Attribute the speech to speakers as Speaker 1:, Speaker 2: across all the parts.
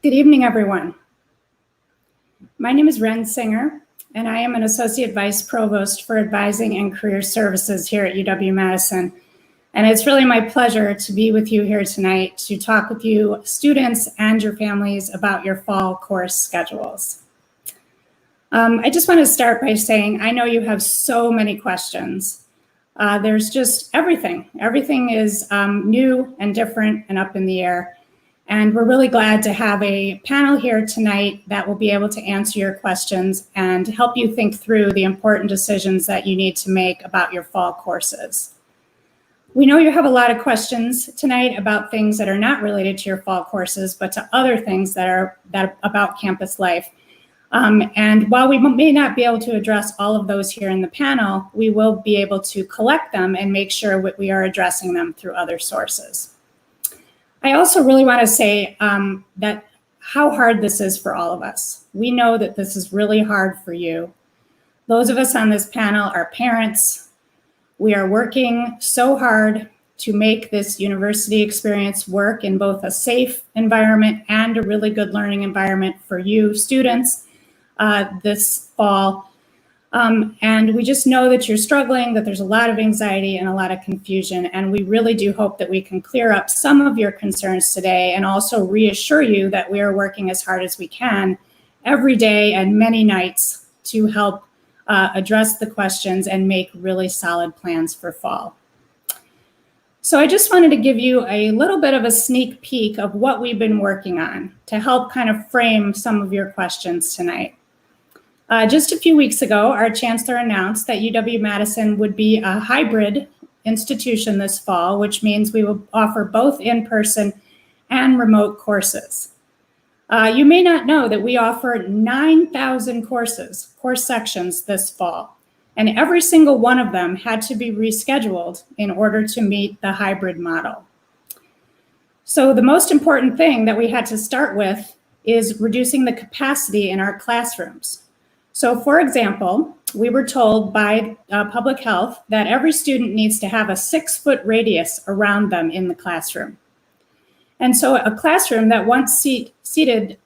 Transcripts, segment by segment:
Speaker 1: Good evening, everyone. My name is Ren Singer, and I am an Associate Vice Provost for Advising and Career Services here at UW-Madison. And it's really my pleasure to be with you here tonight to talk with you, students and your families, about your fall course schedules. I just want to start by saying I know you have so many questions. There's just everything. Everything is new and different and up in the air. And we're really glad to have a panel here tonight that will be able to answer your questions and help you think through the important decisions that you need to make about your fall courses. We know you have a lot of questions tonight about things that are not related to your fall courses, but to other things that are about campus life. And while we may not be able to address all of those here in the panel, we will be able to collect them and make sure that we are addressing them through other sources. I also really want to say that how hard this is for all of us. We know that this is really hard for you. Those of us on this panel are parents. We are working so hard to make this university experience work in both a safe environment and a really good learning environment for you students this fall. And we just know that you're struggling, that there's a lot of anxiety and a lot of confusion. And we really do hope that we can clear up some of your concerns today and also reassure you that we are working as hard as we can every day and many nights to help address the questions and make really solid plans for fall. So I just wanted to give you a little bit of a sneak peek of what we've been working on to help kind of frame some of your questions tonight. Just a few weeks ago, our chancellor announced that UW-Madison would be a hybrid institution this fall, which means we will offer both in-person and remote courses. You may not know that we offer 9,000 course sections this fall, and every single one of them had to be rescheduled in order to meet the hybrid model. So the most important thing that we had to start with is reducing the capacity in our classrooms. So for example, we were told by public health that every student needs to have a 6-foot radius around them in the classroom. And so a classroom that once seated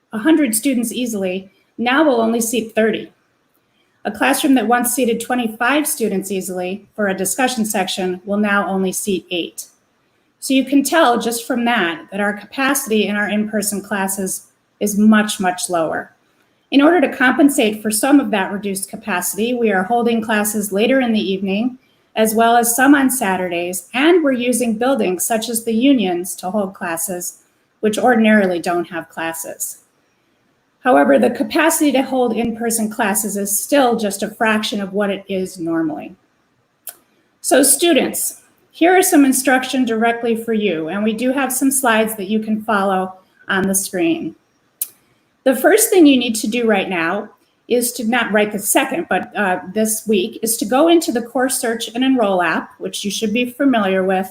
Speaker 1: 100 students easily now will only seat 30. A classroom that once seated 25 students easily for a discussion section will now only seat 8. So you can tell just from that our capacity in our in-person classes is much, much lower. In order to compensate for some of that reduced capacity, we are holding classes later in the evening, as well as some on Saturdays, and we're using buildings such as the unions to hold classes, which ordinarily don't have classes. However, the capacity to hold in-person classes is still just a fraction of what it is normally. So students, here are some instruction directly for you, and we do have some slides that you can follow on the screen. The first thing you need to do right now is to, not right this second, but this week, is to go into the Course Search and Enroll app, which you should be familiar with,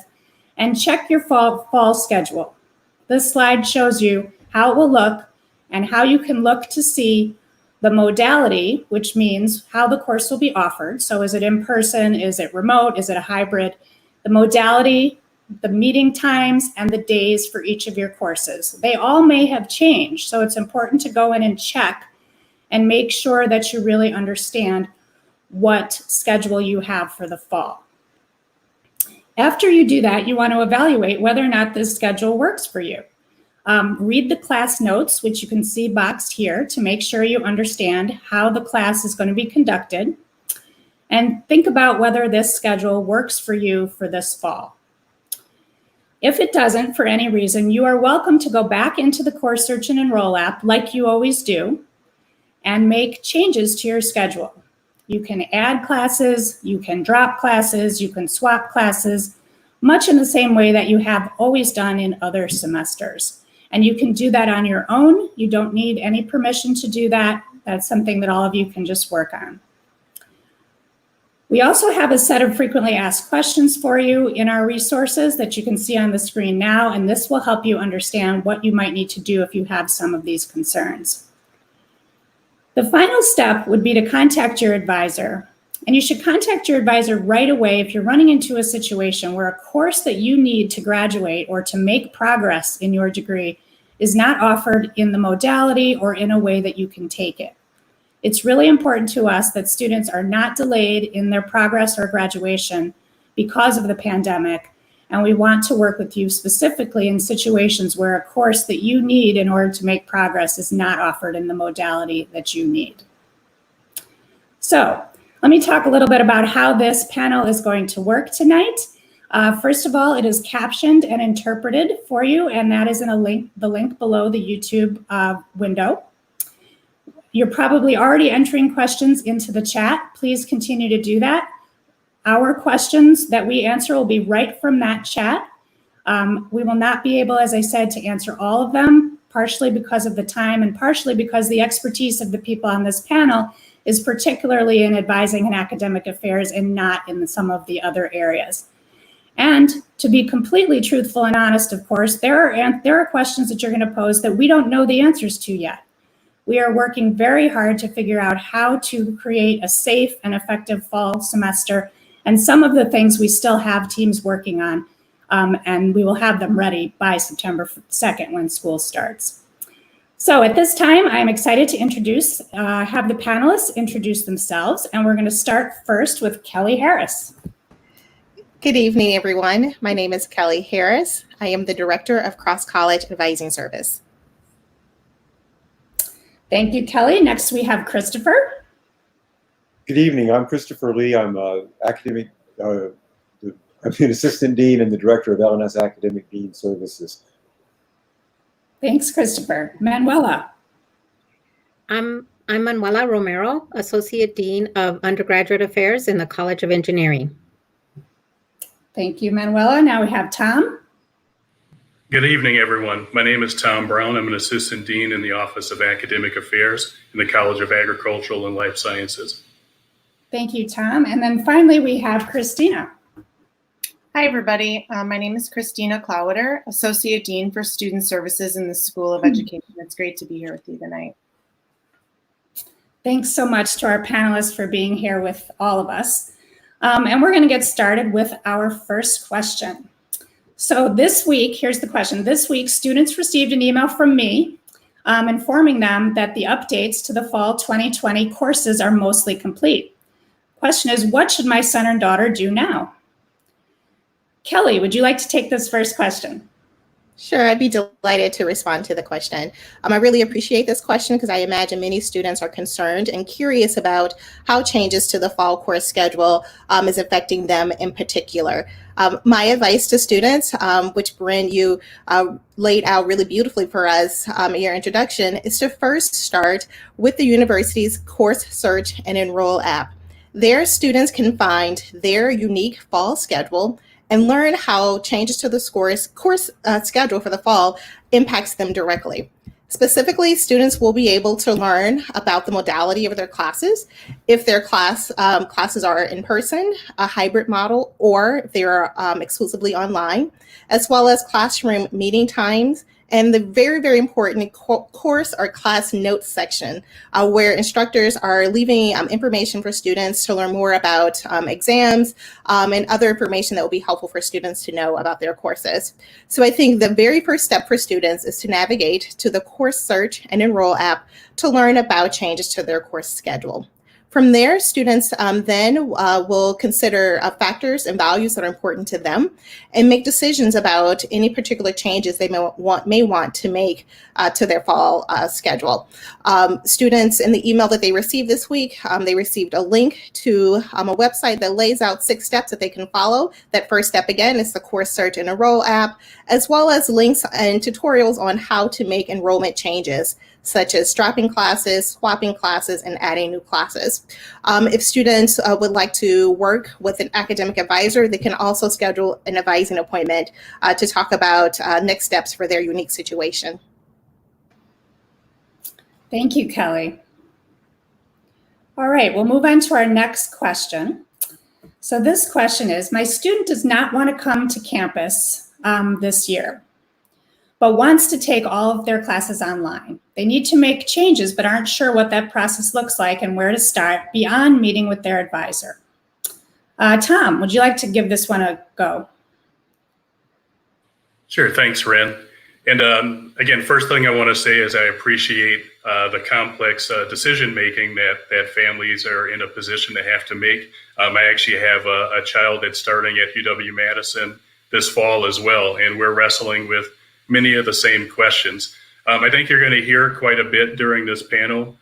Speaker 1: and check your fall schedule. This slide shows you how it will look and how you can look to see the modality, which means how the course will be offered. So is it in person? Is it remote? Is it a hybrid? The modality, the meeting times, and the days for each of your courses. They all may have changed, so it's important to go in and check and make sure that you really understand what schedule you have for the fall. After you do that, you want to evaluate whether or not this schedule works for you. Read the class notes, which you can see boxed here, to make sure you understand how the class is going to be conducted, and think about whether this schedule works for you for this fall. If it doesn't, for any reason, you are welcome to go back into the Course Search and Enroll app like you always do and make changes to your schedule. You can add classes, you can drop classes, you can swap classes, much in the same way that you have always done in other semesters. And you can do that on your own. You don't need any permission to do that. That's something that all of you can just work on. We also have a set of frequently asked questions for you in our resources that you can see on the screen now, and this will help you understand what you might need to do if you have some of these concerns. The final step would be to contact your advisor, and you should contact your advisor right away if you're running into a situation where a course that you need to graduate or to make progress in your degree is not offered in the modality or in a way that you can take it. It's really important to us that students are not delayed in their progress or graduation because of the pandemic, and we want to work with you specifically in situations where a course that you need in order to make progress is not offered in the modality that you need. So let me talk a little bit about how this panel is going to work tonight. First of all, it is captioned and interpreted for you, and that is in the link below the YouTube window. You're probably already entering questions into the chat. Please continue to do that. Our questions that we answer will be right from that chat. We will not be able, as I said, to answer all of them, partially because of the time and partially because the expertise of the people on this panel is particularly in advising and academic affairs and not in some of the other areas. And to be completely truthful and honest, of course, there are questions that you're going to pose that we don't know the answers to yet. We are working very hard to figure out how to create a safe and effective fall semester. And some of the things we still have teams working on, and we will have them ready by September 2nd when school starts. So at this time, I'm excited to have the panelists introduce themselves, and we're going to start first with Kelly Harris.
Speaker 2: Good evening, everyone. My name is Kelly Harris. I am the Director of Cross-College Advising Service.
Speaker 1: Thank you, Kelly. Next, we have Christopher.
Speaker 3: Good evening. I'm Christopher Lee. I'm an Assistant Dean and the Director of L&S Academic Dean Services.
Speaker 1: Thanks, Christopher. Manuela.
Speaker 4: I'm Manuela Romero, Associate Dean of Undergraduate Affairs in the College of Engineering.
Speaker 1: Thank you, Manuela. Now we have Tom.
Speaker 5: Good evening, everyone. My name is Tom Brown. I'm an Assistant Dean in the Office of Academic Affairs in the College of Agricultural and Life Sciences.
Speaker 1: Thank you, Tom. And then finally, we have Christina.
Speaker 6: Hi, everybody. My name is Christina Clowder, Associate Dean for Student Services in the School of Education. It's great to be here with you tonight.
Speaker 1: Thanks so much to our panelists for being here with all of us. And we're going to get started with our first question. So this week, here's the question. This week, students received an email from me informing them that the updates to the fall 2020 courses are mostly complete. Question is, what should my son and daughter do now? Kelly, would you like to take this first question?
Speaker 2: Sure, I'd be delighted to respond to the question. I really appreciate this question because I imagine many students are concerned and curious about how changes to the fall course schedule is affecting them in particular. My advice to students, which Bryn, you laid out really beautifully for us in your introduction, is to first start with the university's Course Search and Enroll app. There, students can find their unique fall schedule and learn how changes to the course schedule for the fall impacts them directly. Specifically, students will be able to learn about the modality of their classes, if their classes are in person, a hybrid model, or if they are exclusively online, as well as classroom meeting times, and the very, very important course or class notes section where instructors are leaving information for students to learn more about exams and other information that will be helpful for students to know about their courses. So I think the very first step for students is to navigate to the Course Search and Enroll app to learn about changes to their course schedule. From there, students then will consider factors and values that are important to them and make decisions about any particular changes they may want to make to their fall schedule. Students, in the email that they received this week, they received a link to a website that lays out 6 steps that they can follow. That first step, again, is the Course Search and Enroll app, as well as links and tutorials on how to make enrollment changes, such as dropping classes, swapping classes, and adding new classes. If students would like to work with an academic advisor, they can also schedule an advising appointment to talk about next steps for their unique situation.
Speaker 1: Thank you, Kelly. All right, we'll move on to our next question. So this question is, my student does not want to come to campus this year, but wants to take all of their classes online. They need to make changes, but aren't sure what that process looks like and where to start beyond meeting with their advisor. Tom, would you like to give this one a go?
Speaker 5: Sure, thanks, Ren. And again, first thing I want to say is I appreciate the complex decision making that families are in a position to have to make. I actually have a child that's starting at UW-Madison this fall as well, and we're wrestling with many of the same questions. I think you're going to hear quite a bit during this panel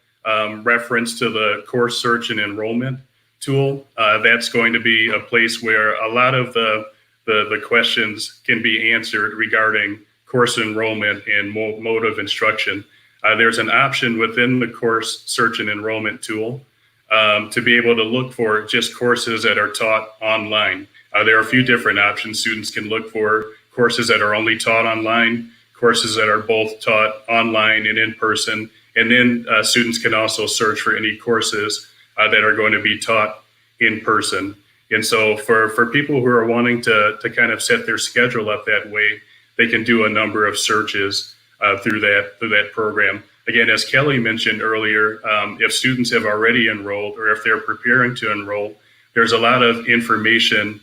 Speaker 5: reference to the course search and enrollment tool. That's going to be a place where a lot of the questions can be answered regarding course enrollment and mode of instruction. There's an option within the course search and enrollment tool to be able to look for just courses that are taught online. There are a few different options. Students can look for courses that are only taught online, courses that are both taught online and in person, and then students can also search for any courses that are going to be taught in person. And so for people who are wanting to kind of set their schedule up that way, they can do a number of searches through that program. Again, as Kelly mentioned earlier, if students have already enrolled or if they're preparing to enroll, there's a lot of information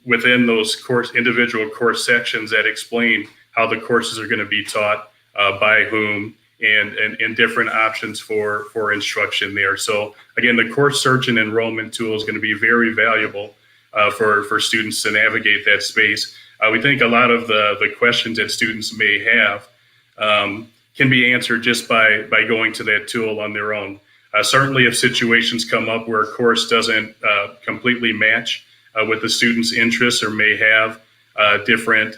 Speaker 5: within those individual course sections that explain how the courses are going to be taught, by whom, and different options for instruction there. So again, the course search and enrollment tool is going to be very valuable for students to navigate that space. We think a lot of the questions that students may have can be answered just by going to that tool on their own. Certainly if situations come up where a course doesn't completely match with the student's interests or may have different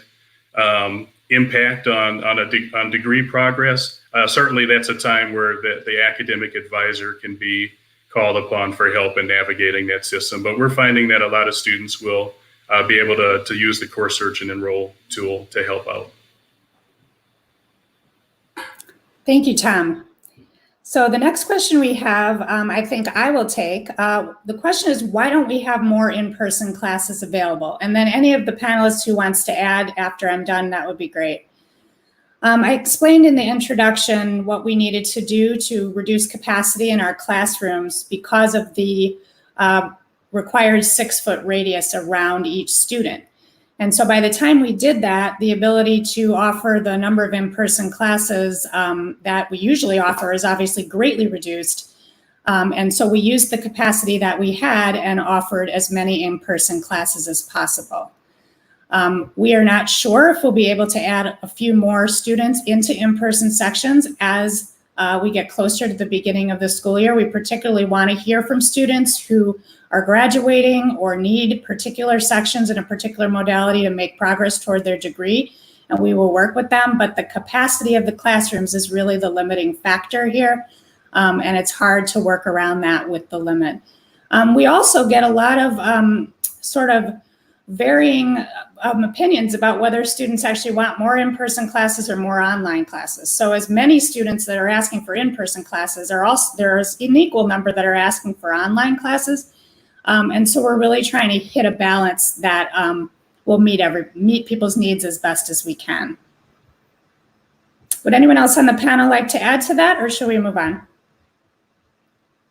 Speaker 5: impact on degree progress, certainly that's a time where the academic advisor can be called upon for help in navigating that system. But we're finding that a lot of students will be able to use the course search and enroll tool to help out.
Speaker 1: Thank you, Tom. So the next question we have, I think I will take. The question is, why don't we have more in-person classes available? And then any of the panelists who wants to add after I'm done, that would be great. I explained in the introduction what we needed to do to reduce capacity in our classrooms because of the required 6-foot radius around each student. And so by the time we did that, the ability to offer the number of in-person classes that we usually offer is obviously greatly reduced. And so we used the capacity that we had and offered as many in-person classes as possible. We are not sure if we'll be able to add a few more students into in-person sections as we get closer to the beginning of the school year. We particularly want to hear from students who are graduating or need particular sections in a particular modality to make progress toward their degree, and we will work with them. But the capacity of the classrooms is really the limiting factor here, and it's hard to work around that with the limit. We also get a lot of sort of varying opinions about whether students actually want more in-person classes or more online classes. So as many students that are asking for in-person classes there's an equal number that are asking for online classes. And so we're really trying to hit a balance that will meet people's needs as best as we can. Would anyone else on the panel like to add to that, or should we move on?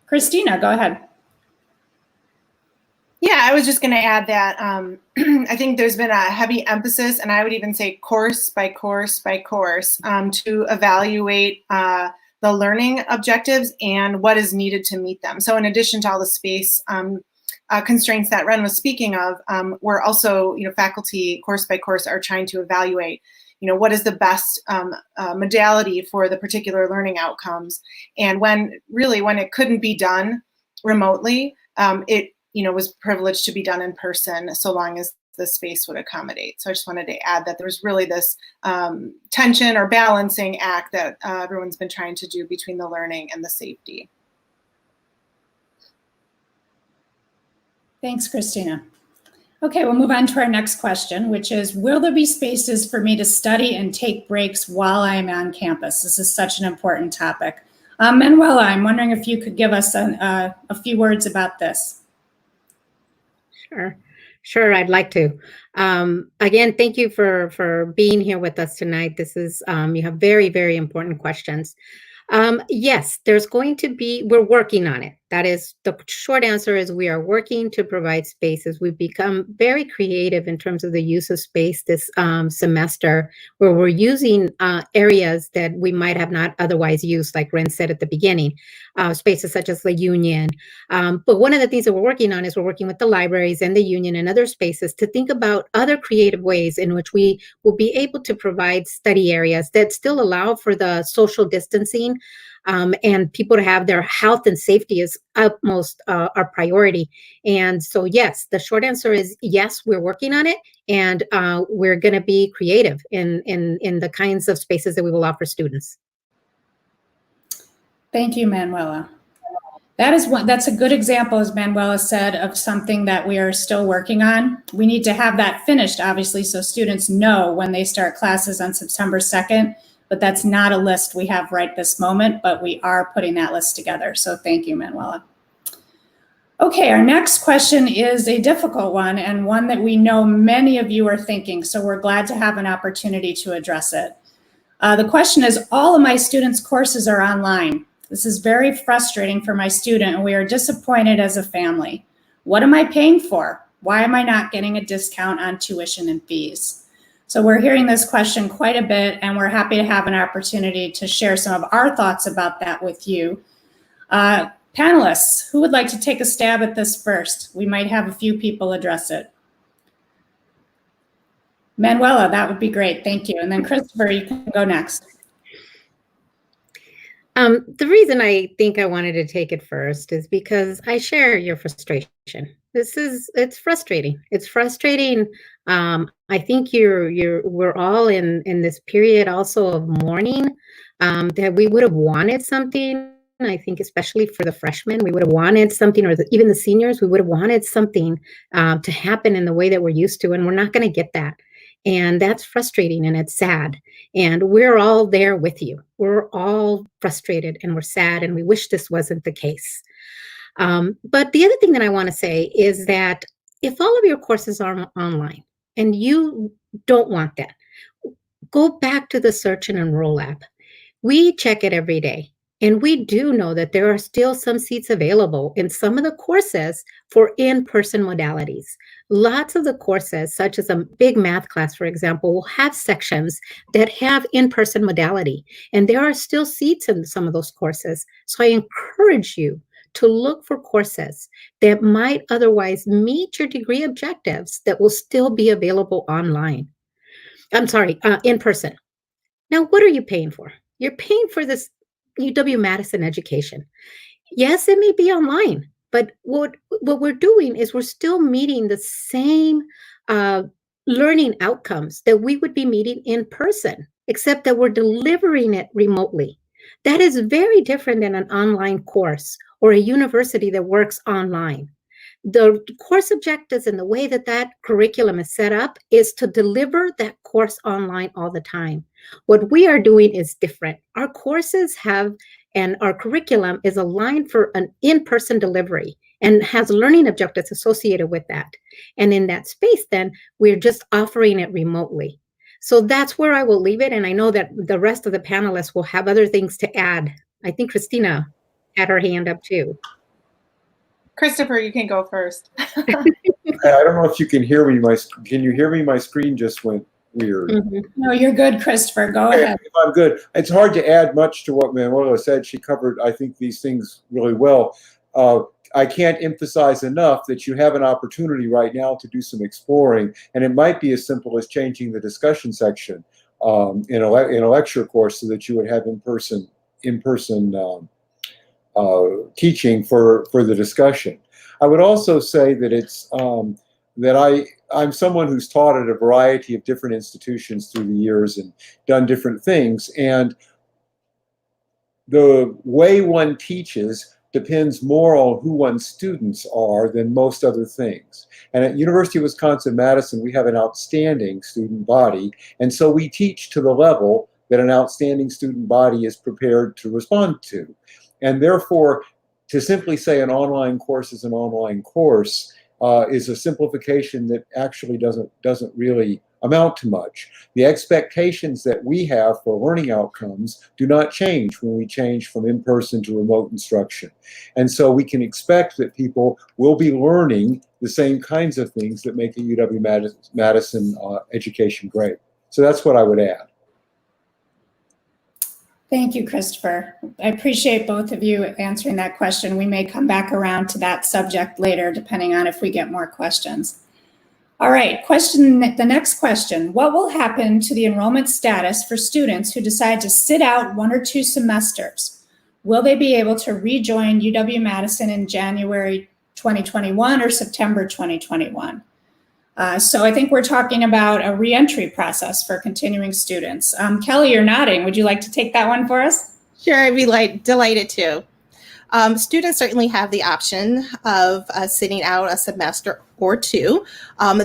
Speaker 1: Christina, go ahead.
Speaker 6: Yeah, I was just going to add that I think there's been a heavy emphasis, and I would even say course by course by course, to evaluate the learning objectives and what is needed to meet them. So in addition to all the space constraints that Ren was speaking of, we're also, faculty course by course are trying to evaluate, what is the best modality for the particular learning outcomes. And when it couldn't be done remotely, it was privileged to be done in person so long as the space would accommodate. So I just wanted to add that there's really this tension or balancing act that everyone's been trying to do between the learning and the safety.
Speaker 1: Thanks, Christina. Okay, we'll move on to our next question, which is, will there be spaces for me to study and take breaks while I'm on campus? This is such an important topic. Manuela, I'm wondering if you could give us a few words about this.
Speaker 4: Sure, I'd like to. Again, thank you for being here with us tonight. This is, you have very, very important questions. Yes, there's going to be, we're working on it. That is, the short answer is we are working to provide spaces. We've become very creative in terms of the use of space this semester, where we're using areas that we might have not otherwise used, like Ren said at the beginning, spaces such as the Union. But one of the things that we're working on is we're working with the libraries and the Union and other spaces to think about other creative ways in which we will be able to provide study areas that still allow for the social distancing, and people to have their health and safety is utmost our priority. And so, yes, the short answer is yes, we're working on it, and we're going to be creative in the kinds of spaces that we will offer students.
Speaker 1: Thank you, Manuela. That's a good example, as Manuela said, of something that we are still working on. We need to have that finished, obviously, so students know when they start classes on September 2nd. But that's not a list we have right this moment, but we are putting that list together. So thank you, Manuela. Okay, our next question is a difficult one, and one that we know many of you are thinking, so we're glad to have an opportunity to address it. The question is, all of my students' courses are online. This is very frustrating for my student, and we are disappointed as a family. What am I paying for? Why am I not getting a discount on tuition and fees? So we're hearing this question quite a bit, and we're happy to have an opportunity to share some of our thoughts about that with you. Panelists, who would like to take a stab at this first? We might have a few people address it. Manuela, that would be great. Thank you. And then Christopher, you can go next.
Speaker 4: The reason I think I wanted to take it first is because I share your frustration. It's frustrating. It's frustrating. I think we're all in this period also of mourning, that we would have wanted something. I think especially for the freshmen, we would have wanted something, or even the seniors, we would have wanted something to happen in the way that we're used to, and we're not going to get that. And that's frustrating, and it's sad. And we're all there with you. We're all frustrated, and we're sad, and we wish this wasn't the case. But the other thing that I want to say is that if all of your courses are online and you don't want that, go back to the Search and Enroll app. We check it every day. And we do know that there are still some seats available in some of the courses for in-person modalities. Lots of the courses, such as a big math class, for example, will have sections that have in-person modality. And there are still seats in some of those courses. So I encourage you to look for courses that might otherwise meet your degree objectives that will still be available online. In person. Now, what are you paying for? You're paying for this UW-Madison education. Yes, it may be online, but what we're doing is we're still meeting the same learning outcomes that we would be meeting in person, except that we're delivering it remotely. That is very different than an online course or a university that works online. The course objectives and the way that that curriculum is set up is to deliver that course online all the time. What we are doing is different. Our courses and our curriculum is aligned for an in-person delivery and has learning objectives associated with that. And in that space, then, we're just offering it remotely. So that's where I will leave it. And I know that the rest of the panelists will have other things to add. I think Christina had her hand up too.
Speaker 6: Christopher, you can go first.
Speaker 3: I don't know if you can hear me. Can you hear me? My screen just went weird.
Speaker 1: Mm-hmm. No, you're good, Christopher. Go ahead.
Speaker 3: I'm good. It's hard to add much to what Manuela said. She covered, I think, these things really well. I can't emphasize enough that you have an opportunity right now to do some exploring, and it might be as simple as changing the discussion section in a lecture course so that you would have in-person teaching for the discussion. I would also say that it's that I'm someone who's taught at a variety of different institutions through the years and done different things, and the way one teaches depends more on who one's students are than most other things. And at University of Wisconsin-Madison, we have an outstanding student body, and so we teach to the level that an outstanding student body is prepared to respond to. And therefore, to simply say an online course is an online course is a simplification that actually doesn't really amount to much. The expectations that we have for learning outcomes do not change when we change from in-person to remote instruction. And so we can expect that people will be learning the same kinds of things that make a UW-Madison education great. So that's what I would add.
Speaker 1: Thank you, Christopher. I appreciate both of you answering that question. We may come back around to that subject later, depending on if we get more questions. All right, the next question. What will happen to the enrollment status for students who decide to sit out 1 or 2 semesters? Will they be able to rejoin UW-Madison in January 2021 or September 2021? So I think we're talking about a reentry process for continuing students. Kelly, you're nodding. Would you like to take that one for us?
Speaker 2: Sure, I'd be delighted to. Students certainly have the option of sitting out a semester or 2.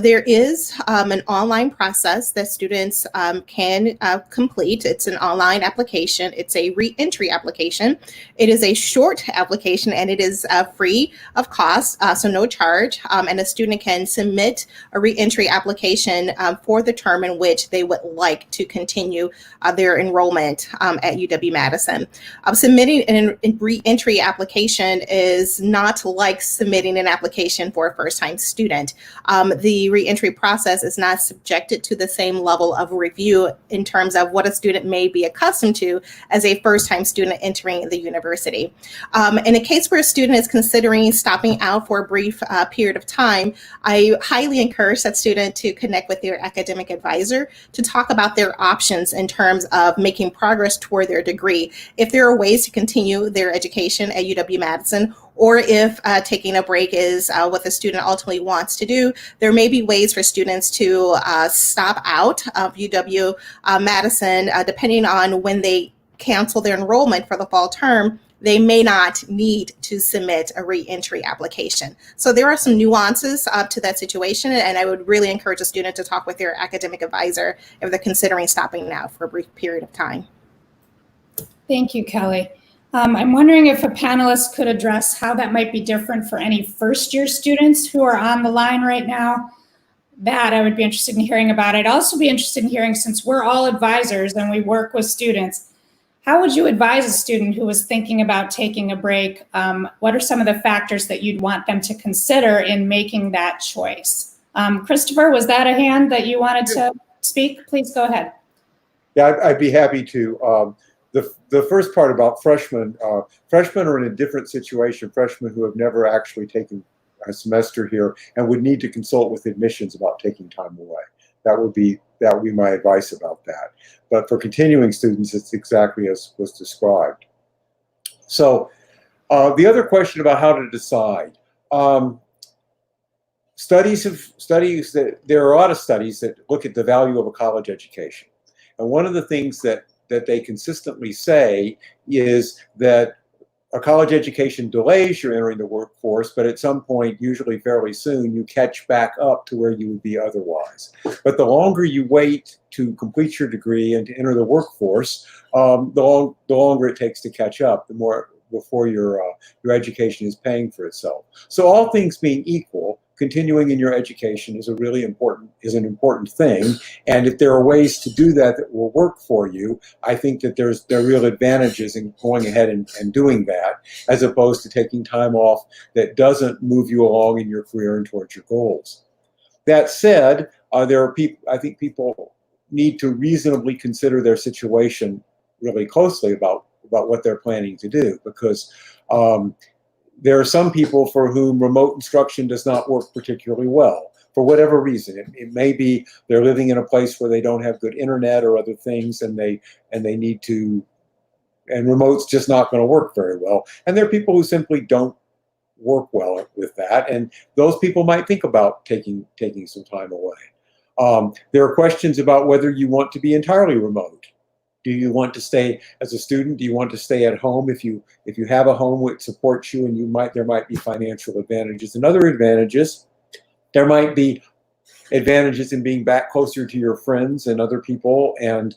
Speaker 2: There is an online process that students can complete. It's an online application. It's a re-entry application. It is a short application and it is free of cost, so no charge. And a student can submit a re-entry application for the term in which they would like to continue their enrollment at UW-Madison. Submitting a re-entry application is not like submitting an application for a first-time student. The reentry process is not subjected to the same level of review in terms of what a student may be accustomed to as a first-time student entering the university. In a case where a student is considering stopping out for a brief period of time, I highly encourage that student to connect with their academic advisor to talk about their options in terms of making progress toward their degree. If there are ways to continue their education at UW-Madison, or if taking a break is what the student ultimately wants to do, there may be ways for students to stop out of UW-Madison depending on when they cancel their enrollment for the fall term. They may not need to submit a re-entry application. So there are some nuances to that situation, and I would really encourage a student to talk with their academic advisor if they're considering stopping out for a brief period of time.
Speaker 1: Thank you, Kelly. I'm wondering if a panelist could address how that might be different for any first-year students who are on the line right now. That I would be interested in hearing about. I'd also be interested in hearing, since we're all advisors and we work with students, how would you advise a student who was thinking about taking a break? What are some of the factors that you'd want them to consider in making that choice? Christopher, was that a hand that you wanted to speak? Please go ahead.
Speaker 3: Yeah, I'd be happy to. The first part about freshmen, freshmen are in a different situation, freshmen who have never actually taken a semester here and would need to consult with admissions about taking time away. That would be my advice about that. But for continuing students, it's exactly as was described. So the other question about how to decide. There are a lot of studies that look at the value of a college education. And one of the things that they consistently say is that a college education delays your entering the workforce, but at some point, usually fairly soon, you catch back up to where you would be otherwise. But the longer you wait to complete your degree and to enter the workforce, the longer it takes to catch up, the more before your education is paying for itself. So all things being equal, continuing in your education is an important thing. And if there are ways to do that that will work for you, I think that there are real advantages in going ahead and doing that, as opposed to taking time off that doesn't move you along in your career and towards your goals. That said, there are people, I think people need to reasonably consider their situation really closely about what they're planning to do, because there are some people for whom remote instruction does not work particularly well, for whatever reason. It may be they're living in a place where they don't have good internet or other things, and they need to, and remote's just not going to work very well. And there are people who simply don't work well with that, and those people might think about taking some time away. There are questions about whether you want to be entirely remote. Do you want to stay as a student? Do you want to stay at home? If you have a home which supports you, and there might be financial advantages and other advantages. There might be advantages in being back closer to your friends and other people, and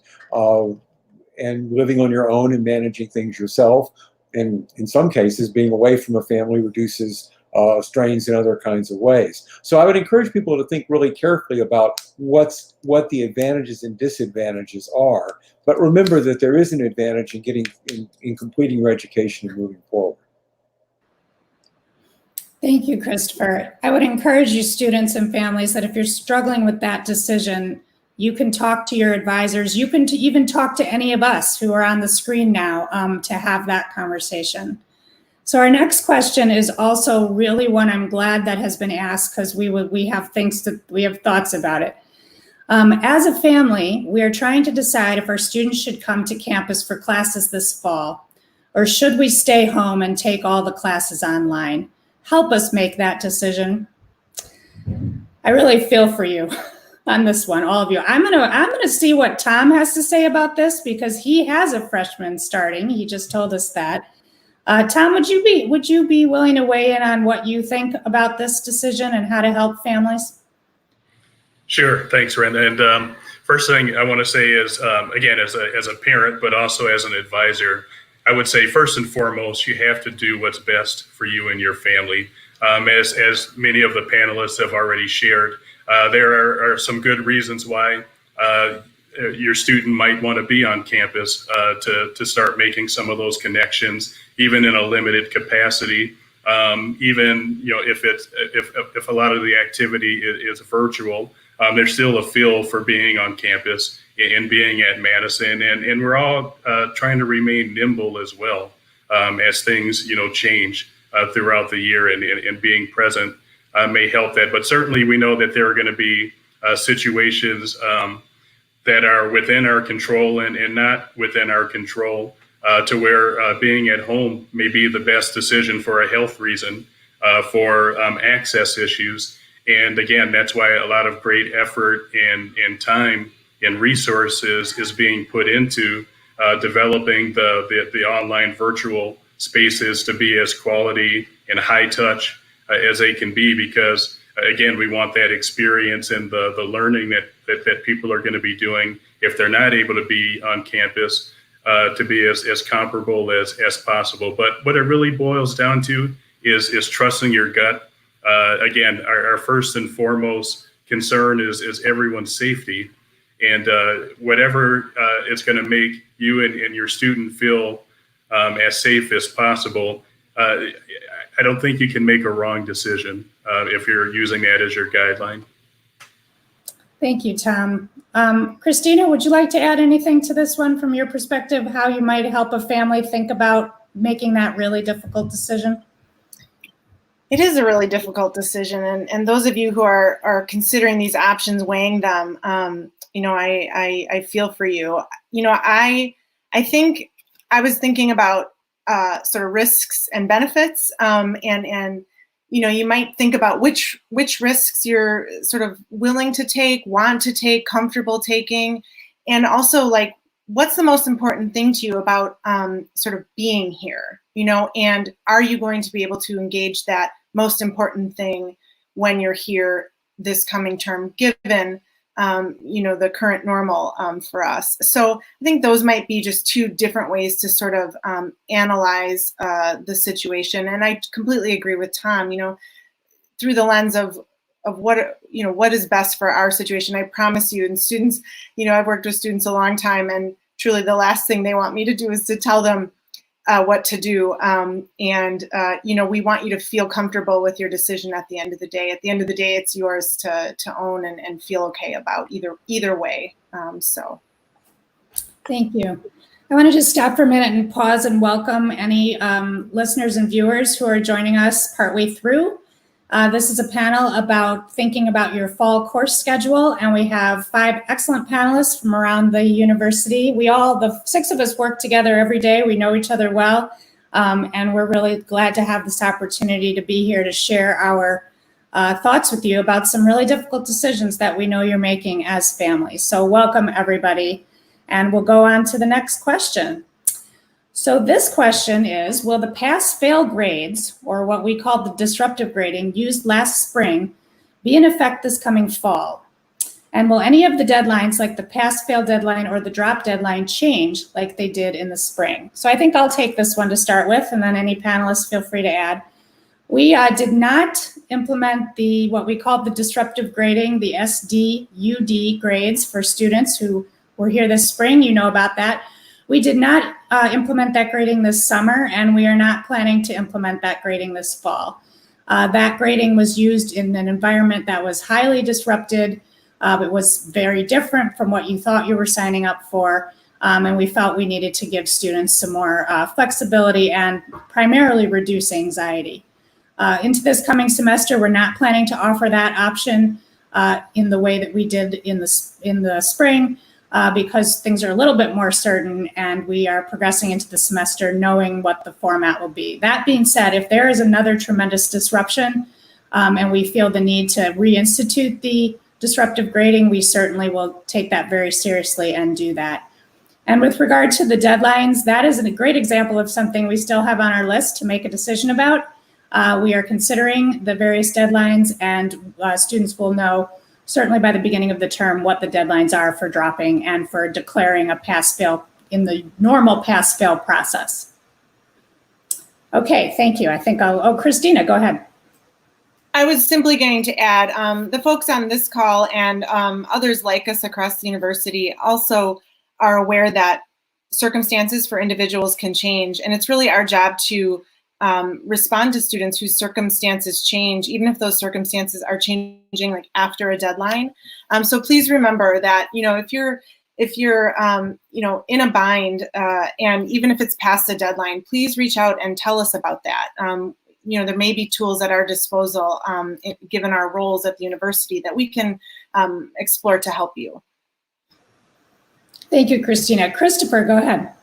Speaker 3: living on your own and managing things yourself. And in some cases, being away from a family reduces strains in other kinds of ways. So I would encourage people to think really carefully about what the advantages and disadvantages are. But remember that there is an advantage in in completing your education and moving forward.
Speaker 1: Thank you, Christopher. I would encourage you students and families that if you're struggling with that decision, you can talk to your advisors. You can even talk to any of us who are on the screen now to have that conversation. So our next question is also really one I'm glad that has been asked, because we have thoughts about it. As a family, we are trying to decide if our students should come to campus for classes this fall, or should we stay home and take all the classes online? Help us make that decision. I really feel for you on this one, all of you. I'm gonna see what Tom has to say about this, because he has a freshman starting. He just told us that. Tom, would you be willing to weigh in on what you think about this decision and how to help families?
Speaker 5: Sure, thanks, Ren. And first thing I want to say is, again, as a parent, but also as an advisor, I would say first and foremost, you have to do what's best for you and your family. As many of the panelists have already shared, there are some good reasons why your student might want to be on campus to start making some of those connections, even in a limited capacity. Even if a lot of the activity is virtual, there's still a feel for being on campus and being at Madison, and we're all trying to remain nimble as well as things change throughout the year, and being present may help that. But certainly we know that there are going to be situations that are within our control and not within our control, to where being at home may be the best decision for a health reason, for access issues. And again, that's why a lot of great effort and time and resources is being put into developing the online virtual spaces to be as quality and high touch as they can be, because again, we want that experience and the learning that people are going to be doing if they're not able to be on campus to be as comparable as possible. But what it really boils down to is trusting your gut. Again, our first and foremost concern is everyone's safety, and whatever it's going to make you and your student feel as safe as possible. I don't think you can make a wrong decision if you're using that as your guideline.
Speaker 1: Thank you, Tom. Christina, would you like to add anything to this one from your perspective, how you might help a family think about making that really difficult decision?
Speaker 6: It is a really difficult decision, and those of you who are considering these options, weighing them, I feel for you. I think I was thinking about sort of risks and benefits, and you might think about which risks you're sort of willing to take, want to take, comfortable taking, and also like what's the most important thing to you about sort of being here, and are you going to be able to engage that most important thing when you're here this coming term, given the current normal for us. So I think those might be just two different ways to sort of analyze the situation. And I completely agree with Tom, through the lens of what is best for our situation. I promise you, and students, I've worked with students a long time, and truly the last thing they want me to do is to tell them what to do. We want you to feel comfortable with your decision at the end of the day. At the end of the day, it's yours to own and feel okay about either way.
Speaker 1: Thank you. I want to just stop for a minute and pause and welcome any listeners and viewers who are joining us partway through. This is a panel about thinking about your fall course schedule, and we have 5 excellent panelists from around the university. The 6 of us work together every day. We know each other well, and we're really glad to have this opportunity to be here to share our thoughts with you about some really difficult decisions that we know you're making as families. So welcome, everybody, and we'll go on to the next question. So this question is, will the pass-fail grades, or what we call the disruptive grading used last spring, be in effect this coming fall? And will any of the deadlines, like the pass-fail deadline or the drop deadline, change like they did in the spring? So I think I'll take this one to start with, and then any panelists feel free to add. We did not implement what we called the disruptive grading, the SDUD grades for students who were here this spring. You know about that. We did not implement that grading this summer, and we are not planning to implement that grading this fall. That grading was used in an environment that was highly disrupted. It was very different from what you thought you were signing up for. And we felt we needed to give students some more flexibility and primarily reduce anxiety. Into this coming semester, we're not planning to offer that option in the way that we did in the spring because things are a little bit more certain, and we are progressing into the semester knowing what the format will be. That being said, if there is another tremendous disruption and we feel the need to reinstitute the disruptive grading, we certainly will take that very seriously and do that. And with regard to the deadlines, that is a great example of something we still have on our list to make a decision about. We are considering the various deadlines, and students will know certainly by the beginning of the term what the deadlines are for dropping and for declaring a pass-fail in the normal pass-fail process. Okay, thank you. I think Christina, go ahead.
Speaker 6: I was simply going to add, the folks on this call and others like us across the university also are aware that circumstances for individuals can change, and it's really our job to respond to students whose circumstances change, even if those circumstances are changing like after a deadline. So please remember that, if you're in a bind, and even if it's past the deadline, please reach out and tell us about that. There may be tools at our disposal, given our roles at the university, that we can explore to help you.
Speaker 1: Thank you, Christina. Christopher, go ahead.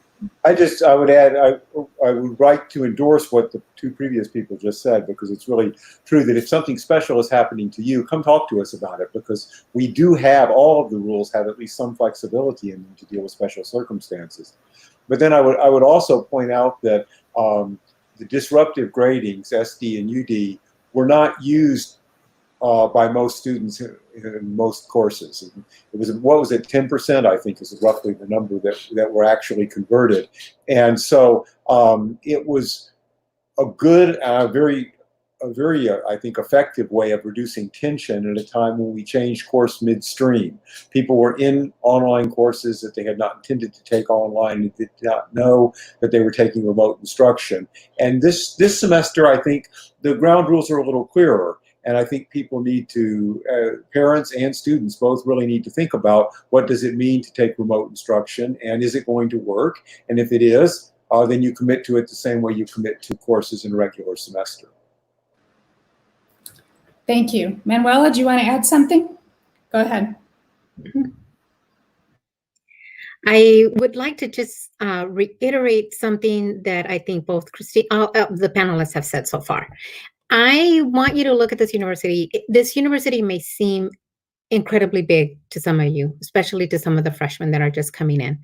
Speaker 3: I would add, I would like to endorse what the two previous people just said, because it's really true that if something special is happening to you, come talk to us about it, because we do have, all of the rules have at least some flexibility in them to deal with special circumstances. But then I would also point out that the disruptive gradings, SD and UD, were not used by most students in most courses. It was, 10%, I think, is roughly the number that were actually converted. And so it was a good, a very, I think, effective way of reducing tension at a time when we changed course midstream. People were in online courses that they had not intended to take online and did not know that they were taking remote instruction. And this semester, I think the ground rules are a little clearer. And I think people need to, parents and students both really need to think about, what does it mean to take remote instruction, and is it going to work? And if it is, then you commit to it the same way you commit to courses in a regular semester.
Speaker 1: Thank you. Manuela, do you want to add something? Go ahead.
Speaker 4: I would like to just reiterate something that I think both the panelists have said so far. I want you to look at this university. This university may seem incredibly big to some of you, especially to some of the freshmen that are just coming in.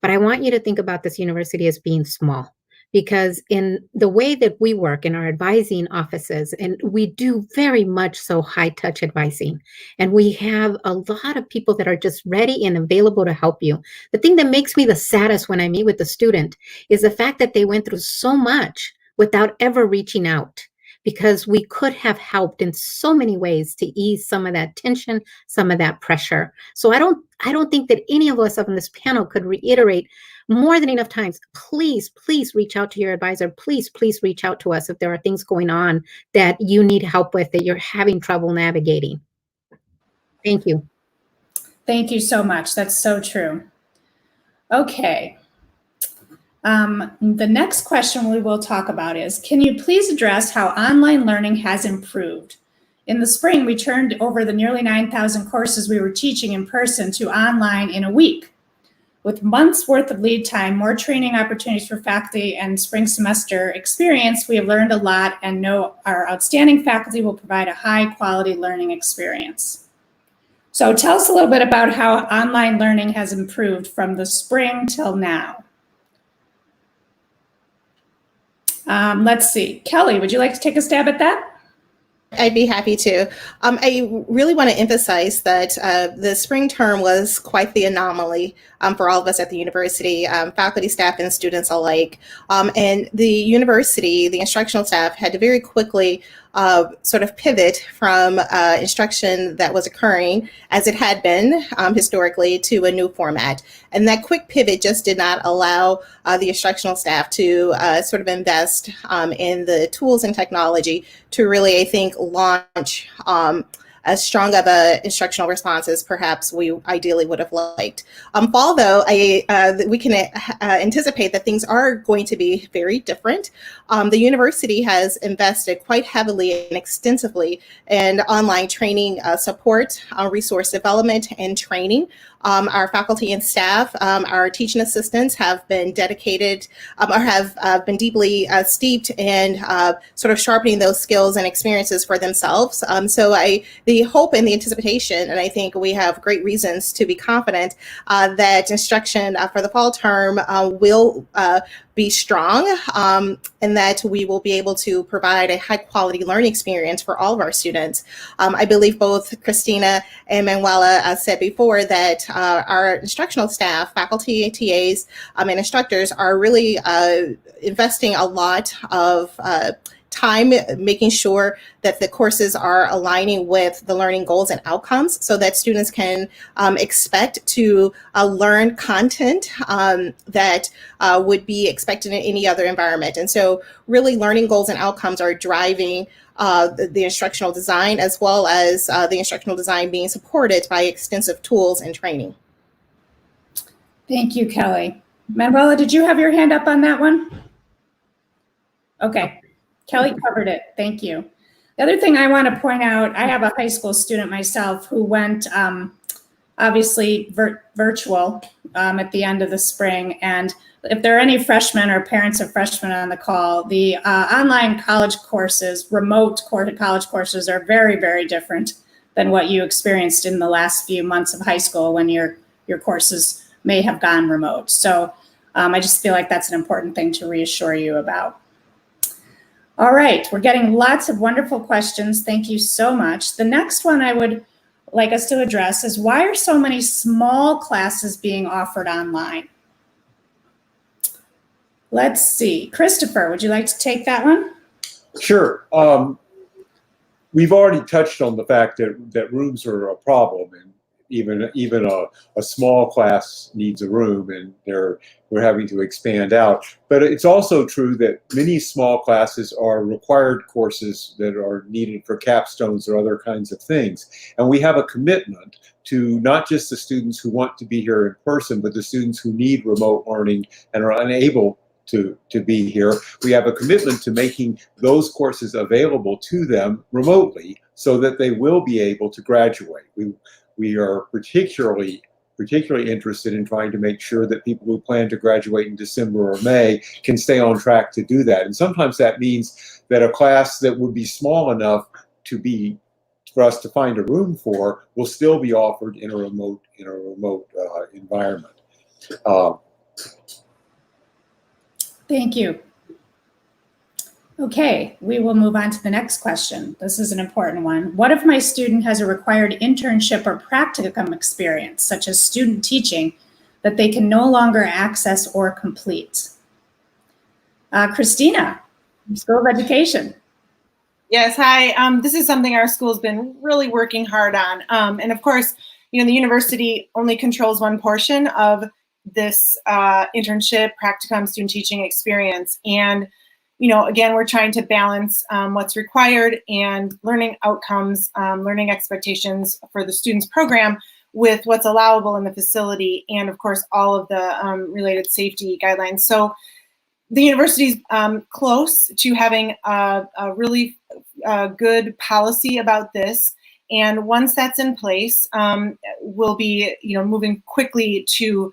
Speaker 4: But I want you to think about this university as being small, because in the way that we work in our advising offices, and we do very much so high-touch advising, and we have a lot of people that are just ready and available to help you. The thing that makes me the saddest when I meet with the student is the fact that they went through so much without ever reaching out, because we could have helped in so many ways to ease some of that tension, some of that pressure. So I don't think that any of us on this panel could reiterate more than enough times, please reach out to your advisor. Please reach out to us if there are things going on that you need help with, that you're having trouble navigating. Thank you.
Speaker 1: Thank you so much. That's so true. Okay. The next question we will talk about is, can you please address how online learning has improved? In the spring, we turned over the nearly 9,000 courses we were teaching in person to online in a week. With months worth of lead time, more training opportunities for faculty, and spring semester experience, we have learned a lot and know our outstanding faculty will provide a high quality learning experience. So tell us a little bit about how online learning has improved from the spring till now. Let's see. Kelly, would you like to take a stab at that?
Speaker 2: I'd be happy to. I really want to emphasize that the spring term was quite the anomaly for all of us at the university, faculty, staff, and students alike. And the university, the instructional staff, had to very quickly sort of pivot from instruction that was occurring as it had been historically to a new format. And that quick pivot just did not allow the instructional staff to sort of invest in the tools and technology to really, I think, launch as strong of a instructional response as perhaps we ideally would have liked. Fall, though, we can anticipate that things are going to be very different. The university has invested quite heavily and extensively in online training support, resource development, and training. Our faculty and staff, our teaching assistants have been dedicated or have been deeply steeped in sort of sharpening those skills and experiences for themselves. So the hope and the anticipation, and I think we have great reasons to be confident that instruction for the fall term will be strong and that we will be able to provide a high quality learning experience for all of our students. I believe both Christina and Manuela said before that our instructional staff, faculty, TAs, and instructors are really investing a lot of time making sure that the courses are aligning with the learning goals and outcomes so that students can expect to learn content that would be expected in any other environment. And so really learning goals and outcomes are driving the instructional design, as well as the instructional design being supported by extensive tools and training.
Speaker 1: Thank you, Kelly. Manuela, did you have your hand up on that one? Okay. Kelly covered it. Thank you. The other thing I want to point out, I have a high school student myself who went obviously virtual at the end of the spring. And if there are any freshmen or parents of freshmen on the call, the online college courses, remote college courses are very, very different than what you experienced in the last few months of high school when your courses may have gone remote. So I just feel like that's an important thing to reassure you about. All right, we're getting lots of wonderful questions. Thank you so much. The next one I would like us to address is, why are so many small classes being offered online? Let's see. Christopher, would you like to take that one?
Speaker 3: Sure. We've already touched on the fact that rooms are a problem, and even a small class needs a room, and we're having to expand out. But it's also true that many small classes are required courses that are needed for capstones or other kinds of things. And we have a commitment to not just the students who want to be here in person, but the students who need remote learning and are unable to be here. We have a commitment to making those courses available to them remotely so that they will be able to graduate. We are particularly interested in trying to make sure that people who plan to graduate in December or May can stay on track to do that. And sometimes that means that a class that would be small enough for us to find a room for will still be offered in a remote environment.
Speaker 1: Thank you. Okay, we will move on to the next question. This is an important one. What if my student has a required internship or practicum experience, such as student teaching, that they can no longer access or complete? Christina, School of Education.
Speaker 6: Yes, hi. This is something our school's been really working hard on. And of course, the university only controls one portion of this internship, practicum, student teaching experience. And again, we're trying to balance what's required and learning outcomes, learning expectations for the students program with what's allowable in the facility, and of course, all of the related safety guidelines. So the university's close to having a really good policy about this. And once that's in place, we'll be moving quickly to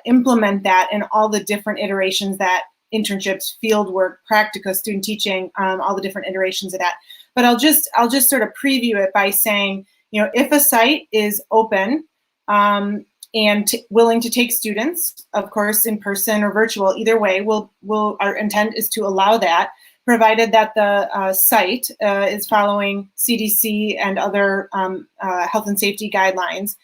Speaker 6: implement that in all the different iterations that internships, fieldwork, practica, student teaching, all the different iterations of that. But I'll just sort of preview it by saying, if a site is open and willing to take students, of course, in person or virtual, either way, our intent is to allow that. provided that the site is following CDC and other health and safety guidelines.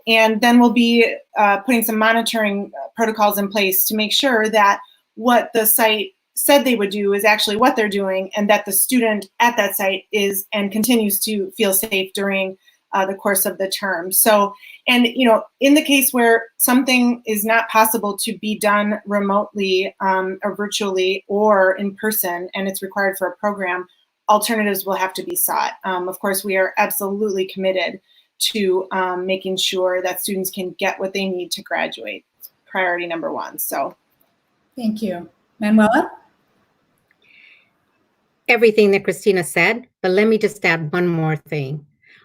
Speaker 6: And then we'll be putting some monitoring protocols in place to make sure that what the site said they would do is actually what they're doing, and that the student at that site is and continues to feel safe during the course of the term. So, and in the case where something is not possible to be done remotely or virtually or in person, and it's required for a program, alternatives will have to be sought. Of course, we are absolutely committed to making sure that students can get what they need to graduate. Priority number one. So,
Speaker 1: thank you. Manuela?
Speaker 4: Everything that Christina said, but let me just add one more thing.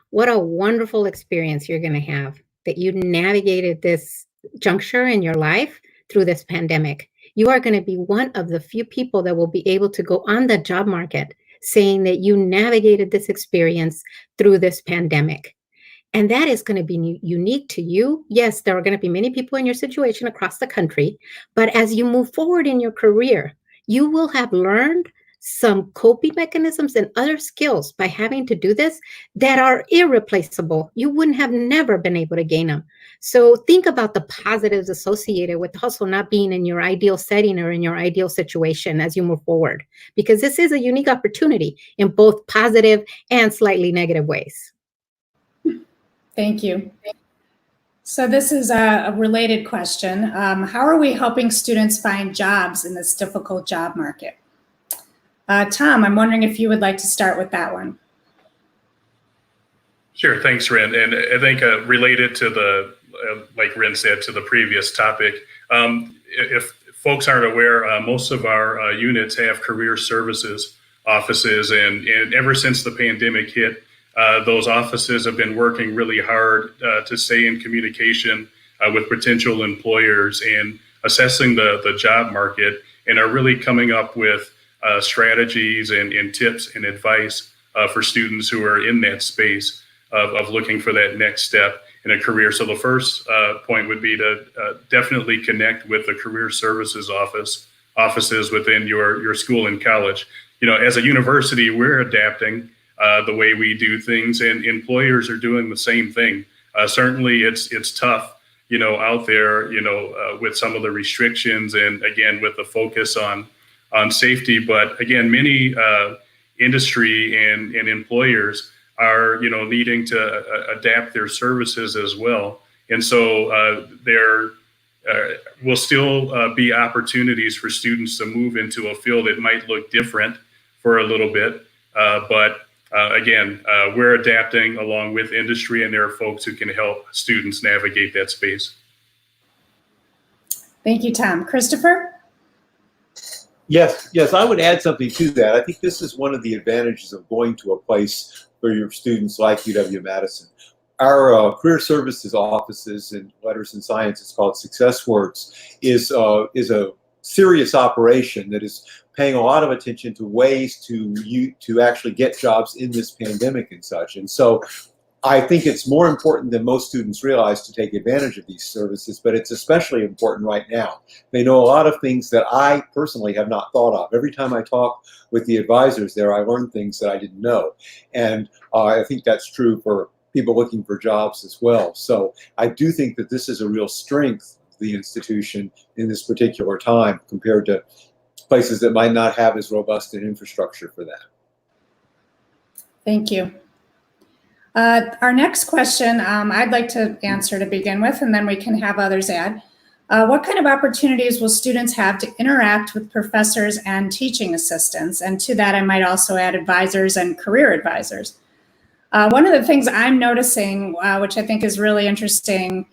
Speaker 4: What a wonderful experience you're going to have that you navigated this juncture in your life through this pandemic. You are going to be one of the few people that will be able to go on the job market saying that you navigated this experience through this pandemic. And that is going to be unique to you. Yes, there are going to be many people in your situation across the country, but as you move forward in your career, you will have learned some coping mechanisms and other skills by having to do this that are irreplaceable. You wouldn't have never been able to gain them. So think about the positives associated with also not being in your ideal setting or in your ideal situation as you move forward, because this is a unique opportunity in both positive and slightly negative ways.
Speaker 1: Thank you. So this is a related question. How are we helping students find jobs in this difficult job market? Tom, I'm wondering if you would like to start with that one.
Speaker 5: Sure, thanks, Ren. And I think related to the, like Ren said, to the previous topic, if folks aren't aware, most of our units have career services offices, and ever since the pandemic hit, those offices have been working really hard to stay in communication with potential employers and assessing the job market, and are really coming up with strategies and tips and advice for students who are in that space of looking for that next step in a career. So the first point would be to definitely connect with the career services offices within your school and college. As a university, we're adapting the way we do things, and employers are doing the same thing. Certainly it's tough, out there, with some of the restrictions, and again, with the focus on safety. But again, many industry and employers are, needing to adapt their services as well. And so there will still be opportunities for students to move into a field that might look different for a little bit. But again, we're adapting along with industry, and there are folks who can help students navigate that space.
Speaker 1: Thank you, Tom. Christopher?
Speaker 3: Yes, I would add something to that. I think this is one of the advantages of going to a place for your students like UW-Madison. Our career services offices in letters and science, it's called SuccessWorks, is a serious operation that is paying a lot of attention to ways to actually get jobs in this pandemic and such. And so I think it's more important than most students realize to take advantage of these services, but it's especially important right now. They know a lot of things that I personally have not thought of. Every time I talk with the advisors there, I learn things that I didn't know. And I think that's true for people looking for jobs as well. So I do think that this is a real strength of the institution in this particular time compared to places that might not have as robust an infrastructure for that.
Speaker 1: Thank you. Our next question, I'd like to answer to begin with, and then we can have others add. What kind of opportunities will students have to interact with professors and teaching assistants? And to that, I might also add advisors and career advisors. One of the things I'm noticing, which I think is really interesting,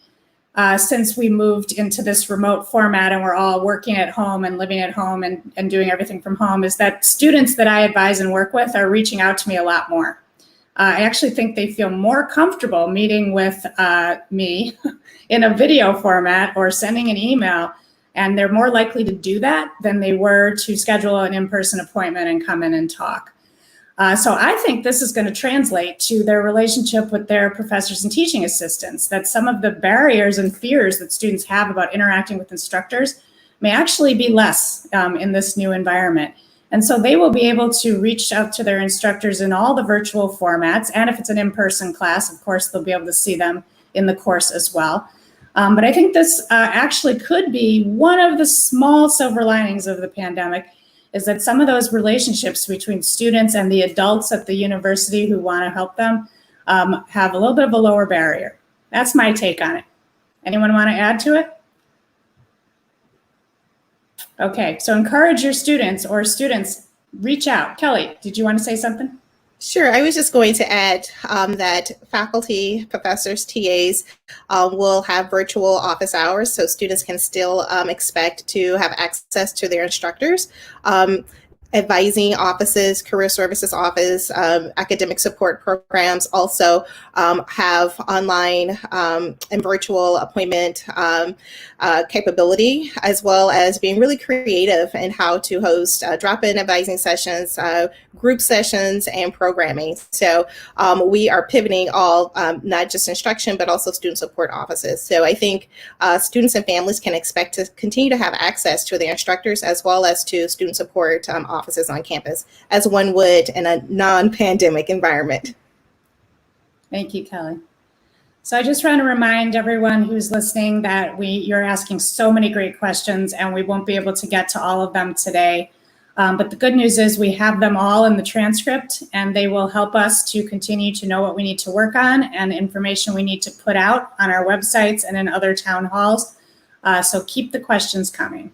Speaker 1: since we moved into this remote format and we're all working at home and living at home and doing everything from home, is that students that I advise and work with are reaching out to me a lot more. I actually think they feel more comfortable meeting with me in a video format or sending an email, and they're more likely to do that than they were to schedule an in-person appointment and come in and talk. So I think this is going to translate to their relationship with their professors and teaching assistants, that some of the barriers and fears that students have about interacting with instructors may actually be less in this new environment. And so they will be able to reach out to their instructors in all the virtual formats. And if it's an in-person class, of course, they'll be able to see them in the course as well. But I think this actually could be one of the small silver linings of the pandemic, is that some of those relationships between students and the adults at the university who want to help them have a little bit of a lower barrier. That's my take on it. Anyone want to add to it? Okay, so encourage your students, or students, reach out. Kelly, did you want to say something?
Speaker 2: Sure. I was just going to add that faculty, professors, TAs will have virtual office hours, so students can still expect to have access to their instructors. Advising offices, career services office, academic support programs also have online and virtual appointment capability, as well as being really creative in how to host drop-in advising sessions, group sessions, and programming. So we are pivoting all, not just instruction, but also student support offices. So I think students and families can expect to continue to have access to their instructors, as well as to student support offices on campus, as one would in a non-pandemic environment.
Speaker 1: Thank you, Kelly. So I just want to remind everyone who's listening that you're asking so many great questions, and we won't be able to get to all of them today. But the good news is we have them all in the transcript, and they will help us to continue to know what we need to work on and information we need to put out on our websites and in other town halls. So keep the questions coming.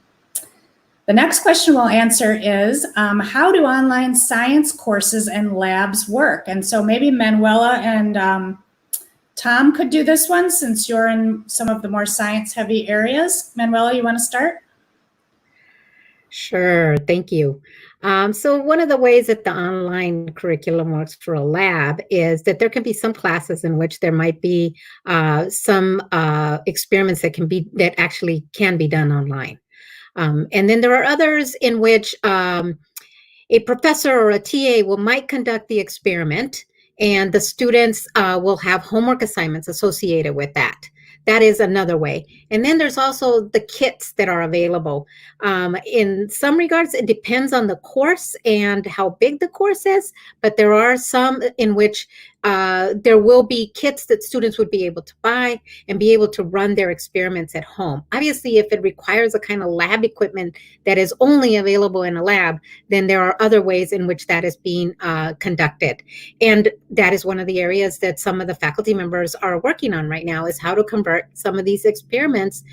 Speaker 1: The next question we'll answer is, how do online science courses and labs work? And so maybe Manuela and Tom could do this one, since you're in some of the more science-heavy areas. Manuela, you want to start?
Speaker 4: Sure, thank you. So one of the ways that the online curriculum works for a lab is that there can be some classes in which there might be some experiments that actually can be done online. And then there are others in which a professor or a TA might conduct the experiment, and the students will have homework assignments associated with that. That is another way. And then there's also the kits that are available. In some regards, it depends on the course and how big the course is, but there are some in which there will be kits that students would be able to buy and be able to run their experiments at home. Obviously, if it requires a kind of lab equipment that is only available in a lab, then there are other ways in which that is being conducted. And that is one of the areas that some of the faculty members are working on right now, is how to convert some of these experiments,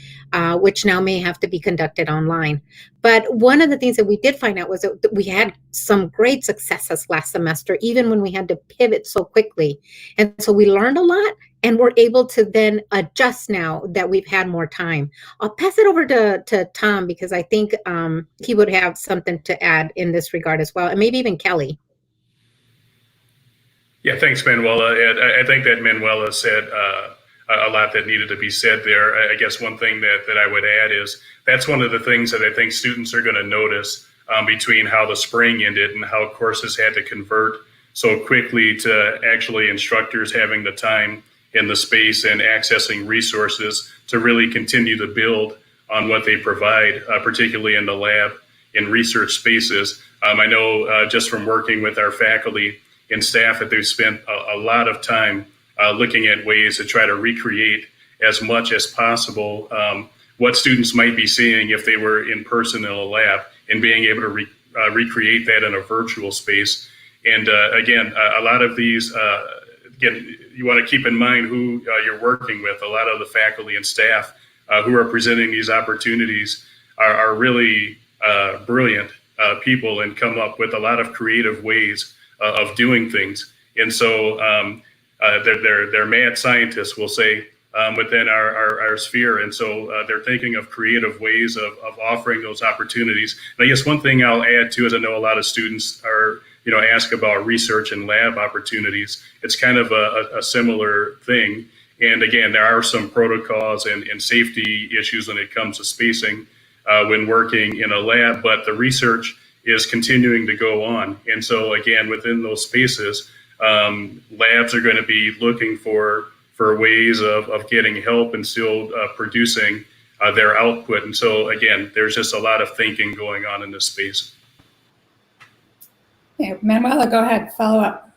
Speaker 4: which now may have to be conducted online. But one of the things that we did find out was that we had some great successes last semester, even when we had to pivot so quickly. And so we learned a lot, and we're able to then adjust now that we've had more time. I'll pass it over to Tom, because I think he would have something to add in this regard as well, and maybe even Kelly.
Speaker 5: Yeah, thanks, Manuela. And I think that Manuela said a lot that needed to be said there. I guess one thing that I would add is that's one of the things that I think students are going to notice between how the spring ended and how courses had to convert so quickly to actually instructors having the time and the space and accessing resources to really continue to build on what they provide, particularly in the lab, in research spaces. I know just from working with our faculty and staff that they've spent a lot of time looking at ways to try to recreate as much as possible what students might be seeing if they were in person in a lab, and being able to recreate that in a virtual space. And again, a lot of these, again, you want to keep in mind who you're working with. A lot of the faculty and staff who are presenting these opportunities are really brilliant people, and come up with a lot of creative ways of doing things. And so they're mad scientists, we'll say, within our sphere. And so they're thinking of creative ways of offering those opportunities. And I guess one thing I'll add too is I know a lot of students are, ask about research and lab opportunities. It's kind of a similar thing. And again, there are some protocols and safety issues when it comes to spacing when working in a lab, but the research is continuing to go on. And so again, within those spaces, labs are going to be looking for ways of getting help and still producing their output. And so again, there's just a lot of thinking going on in this space.
Speaker 1: Okay, Manuela, go ahead, follow up.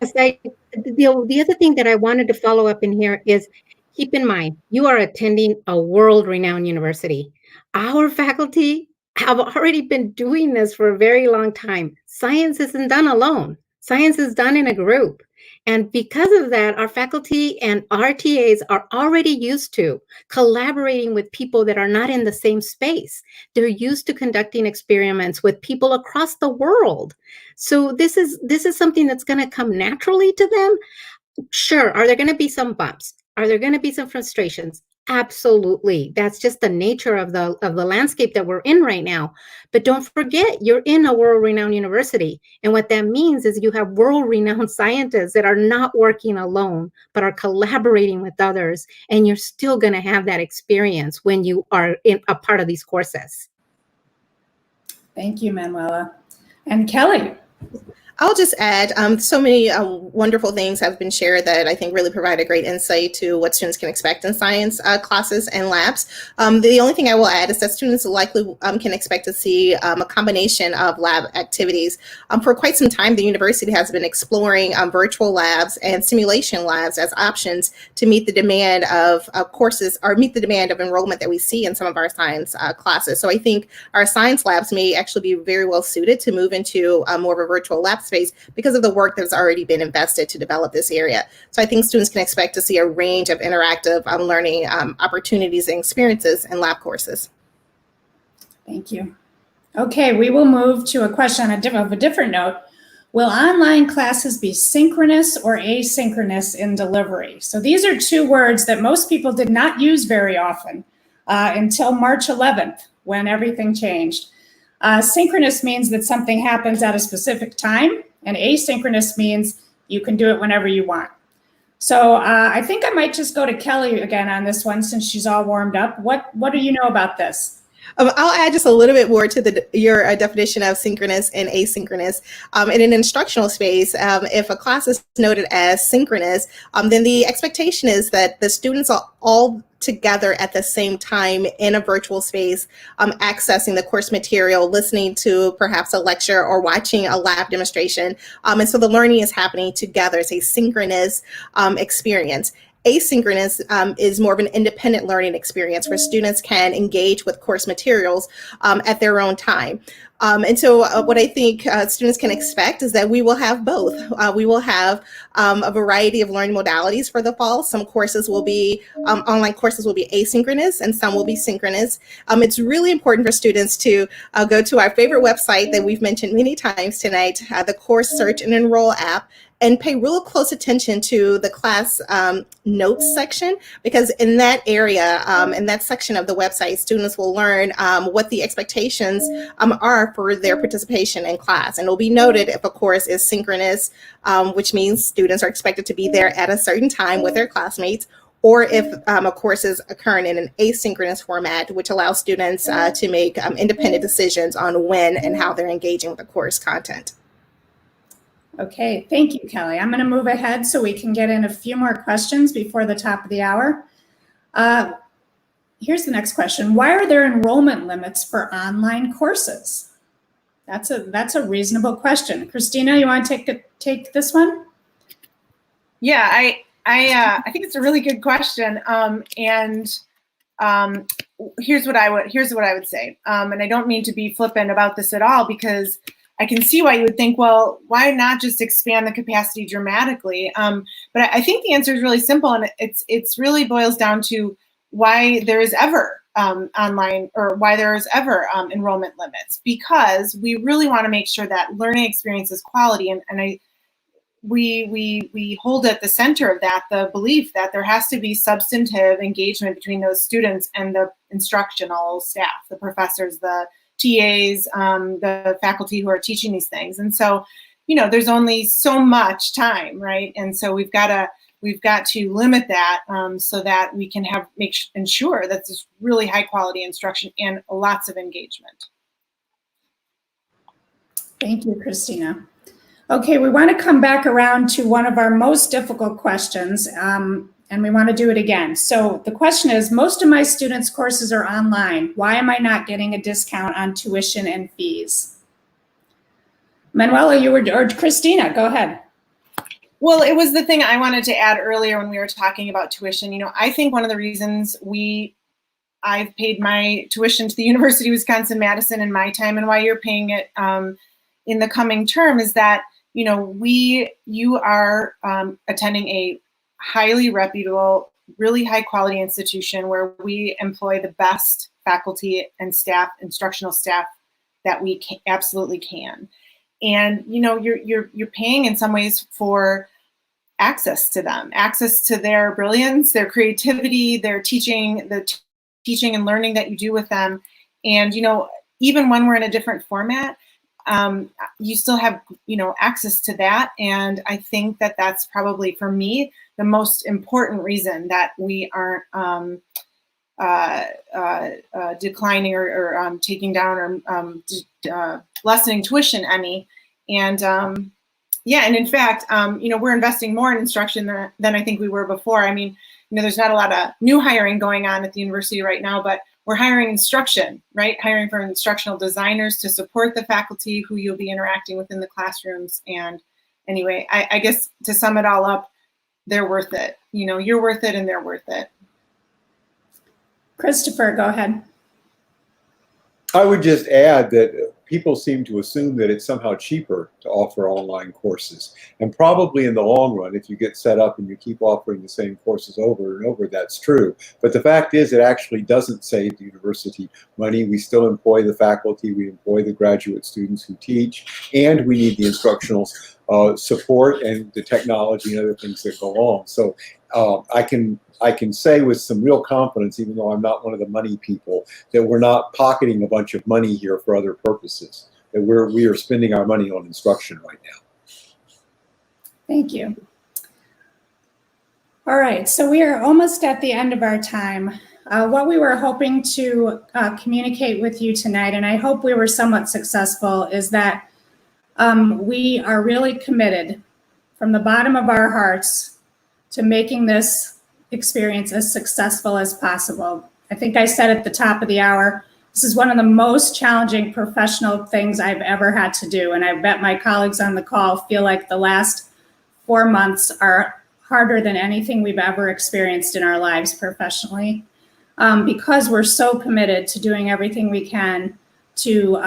Speaker 4: Yes, the other thing that I wanted to follow up in here is keep in mind, you are attending a world-renowned university. Our faculty have already been doing this for a very long time. Science isn't done alone. Science is done in a group. And because of that, our faculty and our TAs are already used to collaborating with people that are not in the same space. They're used to conducting experiments with people across the world. So this is something that's going to come naturally to them. Sure. Are there going to be some bumps? Are there going to be some frustrations? Absolutely. That's just the nature of the landscape that we're in right now. But don't forget, you're in a world-renowned university. And what that means is you have world-renowned scientists that are not working alone, but are collaborating with others. And you're still going to have that experience when you are in a part of these courses.
Speaker 1: Thank you, Manuela. And Kelly.
Speaker 2: I'll just add, so many wonderful things have been shared that I think really provide a great insight to what students can expect in science classes and labs. The only thing I will add is that students likely can expect to see a combination of lab activities. For quite some time, the university has been exploring virtual labs and simulation labs as options to meet the demand of courses or meet the demand of enrollment that we see in some of our science classes. So I think our science labs may actually be very well suited to move into more of a virtual lab space because of the work that's already been invested to develop this area. So I think students can expect to see a range of interactive learning opportunities and experiences in lab courses.
Speaker 1: Thank you. Okay, we will move to a question of a different note. Will online classes be synchronous or asynchronous in delivery? So these are two words that most people did not use very often until March 11th, when everything changed. Synchronous means that something happens at a specific time, and asynchronous means you can do it whenever you want. So I think I might just go to Kelly again on this one since she's all warmed up. What do you know about this?
Speaker 2: I'll add just a little bit more to your definition of synchronous and asynchronous. In an instructional space, if a class is noted as synchronous, then the expectation is that the students are all together at the same time in a virtual space, accessing the course material, listening to perhaps a lecture or watching a lab demonstration. And so the learning is happening together. It's a synchronous experience. Asynchronous is more of an independent learning experience where students can engage with course materials at their own time. And so what I think students can expect is that we will have both. We will have a variety of learning modalities for the fall. Some courses will be, online courses will be asynchronous and some will be synchronous. It's really important for students to go to our favorite website that we've mentioned many times tonight, the Course Search and Enroll app, and pay real close attention to the class notes section, because in that area, in that section of the website, students will learn what the expectations are for their participation in class. And it'll be noted if a course is synchronous, which means students are expected to be there at a certain time with their classmates, or if a course is occurring in an asynchronous format, which allows students to make independent decisions on when and how they're engaging with the course content.
Speaker 1: Okay, thank you, Kelly. I'm going to move ahead so we can get in a few more questions before the top of the hour. Here's the next question. Why are there enrollment limits for online courses? That's a reasonable question. Christina, you want to take this one?
Speaker 6: Yeah, I think it's a really good question. Here's what I would say. And I don't mean to be flippant about this at all, because I can see why you would think, well, why not just expand the capacity dramatically? But I think the answer is really simple, and it's really boils down to why there is ever online, or why there is ever enrollment limits, because we really want to make sure that learning experience is quality, and we hold at the center of that the belief that there has to be substantive engagement between those students and the instructional staff, the professors, the TAs, the faculty who are teaching these things. And so, there's only so much time, right? And so we've got to limit that so that we can ensure that this really high quality instruction and lots of engagement.
Speaker 1: Thank you, Christina. Okay, we want to come back around to one of our most difficult questions, and we want to do it again. So the question is, most of my students' courses are online. Why am I not getting a discount on tuition and fees? Manuela, or Christina, go ahead.
Speaker 6: Well, it was the thing I wanted to add earlier when we were talking about tuition. You know, I think one of the reasons I've paid my tuition to the University of Wisconsin-Madison in my time, and why you're paying it in the coming term, is that, you know, you are attending a highly reputable, really high quality institution where we employ the best faculty and staff, instructional staff that we absolutely can. And, you know, you're paying in some ways for access to them, access to their brilliance, their creativity, their teaching, the teaching and learning that you do with them. And, you know, even when we're in a different format, you still have, you know, access to that. And I think that that's probably, for me, the most important reason that we aren't declining or taking down or lessening tuition any. And yeah, and in fact, you know, we're investing more in instruction than I think we were before. I mean, you know, there's not a lot of new hiring going on at the university right now, but we're hiring instruction, right? Hiring for instructional designers to support the faculty who you'll be interacting with in the classrooms. And anyway, I guess to sum it all up, they're worth it. You know, you're worth it and they're worth it.
Speaker 1: Christopher, go ahead.
Speaker 3: I would just add that people seem to assume that it's somehow cheaper to offer online courses. And probably in the long run, if you get set up and you keep offering the same courses over and over, that's true. But the fact is, it actually doesn't save the university money. We still employ the faculty, we employ the graduate students who teach, and we need the instructional support and the technology and other things that go along. So I can say with some real confidence, even though I'm not one of the money people, that we're not pocketing a bunch of money here for other purposes, that we are spending our money on instruction right now.
Speaker 1: Thank you. All right, so we are almost at the end of our time. What we were hoping to communicate with you tonight, and I hope we were somewhat successful, is that we are really committed from the bottom of our hearts to making this experience as successful as possible. I think I said at the top of the hour, this is one of the most challenging professional things I've ever had to do. And I bet my colleagues on the call feel like the last 4 months are harder than anything we've ever experienced in our lives professionally, because we're so committed to doing everything we can to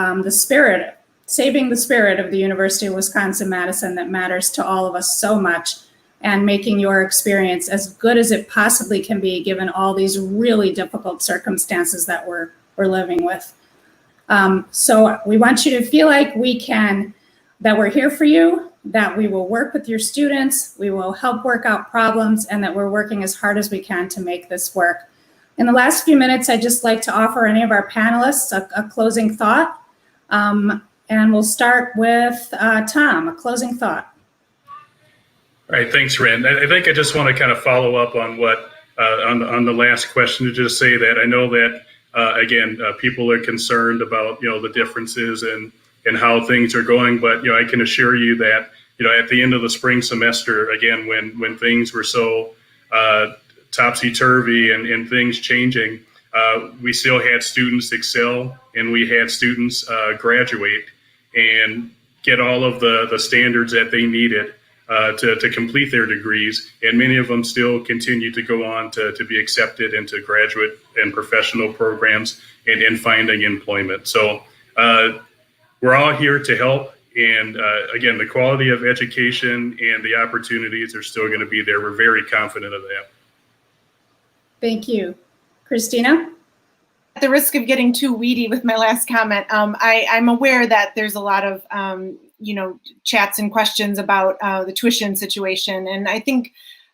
Speaker 1: saving the spirit of the University of Wisconsin-Madison that matters to all of us so much, and making your experience as good as it possibly can be given all these really difficult circumstances that we're living with. So we want you to feel like that we're here for you, that we will work with your students, we will help work out problems, and that we're working as hard as we can to make this work. In the last few minutes, I'd just like to offer any of our panelists a closing thought. And we'll start with Tom, a closing thought.
Speaker 5: All right, thanks, Ren. I think I just want to kind of follow up on what on the last question, to just say that I know that again, people are concerned about, you know, the differences and how things are going, but, you know, I can assure you that, you know, at the end of the spring semester, again, when things were so topsy-turvy and things changing, we still had students excel, and we had students graduate and get all of the standards that they needed to complete their degrees, and many of them still continue to go on to be accepted into graduate and professional programs and finding employment. So we're all here to help, and again, the quality of education and the opportunities are still going to be there. We're very confident of that. Thank
Speaker 1: you. Christina?
Speaker 6: At the risk of getting too weedy with my last comment, I'm aware that there's a lot of you know, chats and questions about the tuition situation. And